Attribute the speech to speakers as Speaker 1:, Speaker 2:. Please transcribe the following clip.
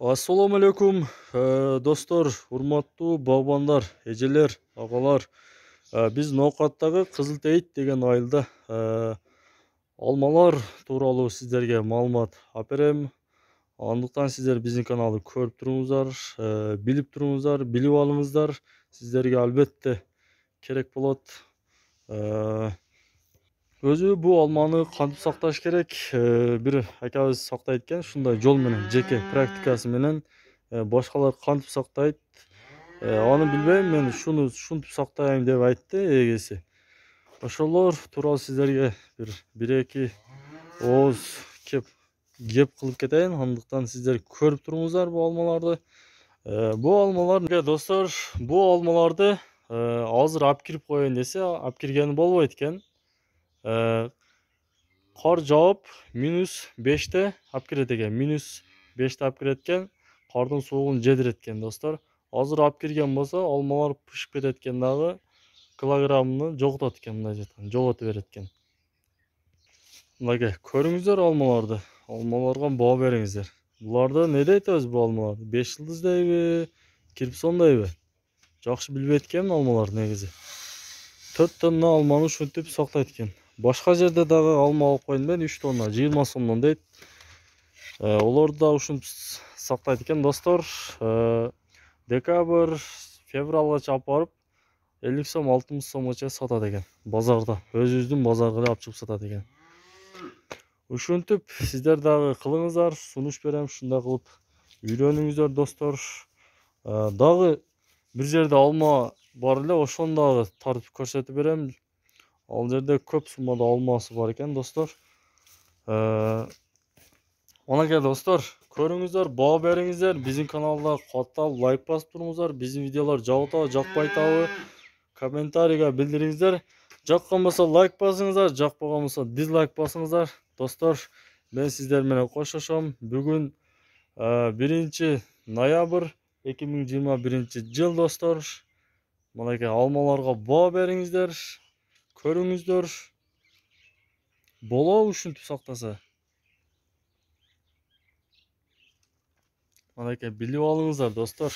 Speaker 1: Assalamu alaikum dostlar, урматтуу багбандар, эжелер, агалар. Биз ноокаттагы кызыл тейит деген айылда алмалар тууралуу сиздерге маалымат алып берем. Андыктан сиздер биздин каналды көрүп туруңуздар, билип туруңуздар, билип алыңыздар. Сиздерге албетте керек болот. Өзү бул алманы кантип сакташ керек? Бир акабыз сактайт экен, ушундай жол менен, жеке практикасы менен. Башкалар кантип сактайт? Аны билбейм, мен ушинтип сактайм деп айтты эгеси. Ошолор тууралуу сиздерге бир эки ооз кеп кылып кетейин. Андыктан сиздер көрүп туруңуздар бул алмаларды. Бул алмалар, достор, бул алмаларды азыр алып кирип коеюн десе, алып киргени болбойт экен. Кар жаап -5те алып кирет экен. -5те алып кирет экен. Кардын суугун жедирет экен, достор. Азыр алып кирген болсо, алмалар пышып кетет экен дагы, килограммын жоготот экен, мындай жаткан, жоготуп берет экен. Мынакей, көрүңүздөр алмаларды. Алмаларга баа бериңиздер. Буларды не дейтебиз бул алмаларды? 5 жылдыз дейби, кирпсон дейби? Жакшы билбейт экенмин алмаларды негизи. 4 тонна алманы ушинтип сактайт экен. Башка жерде дагы алма алып койдум мен, 3 тонна, 20 сомдон дейт. Олорду да ушинтип сактайт экен, достор. Декабрь, февралга алып барып 50 сом, 60 сомго сатат экен базарда. Өзүбүздүн базарга алып чыгып сатат экен. Ушинтип сиздер дагы кылыңыздар, сунуш берем, ушундай кылып үйрөнүңүздөр, достор. Дагы бир жерде алма бар эле, ошону дагы тартып көрсөтүп берем. Ал жерде көп суммада алмасы бар экен, достор. Манакей, достор, көрүңүздөр, баа бериңиздер. Биздин каналда каттап лайк басып туруңуздар. Биздин видеолор жагып атабы, жакпайтабы? Комментарийге билдириңиздер. Жаккан болсо лайк басыңыздар, жакпаган болсо дизлайк басыңыздар. Достор, мен сиздер менен коштошом. Бүгүн 1 ноябрь 2021 жыл, достор. Манакей, алмаларга баа бериңиздер. Көрүңүздөр. Болобу ушинтип сактаса? Манакей, билип алыңыздар, достор.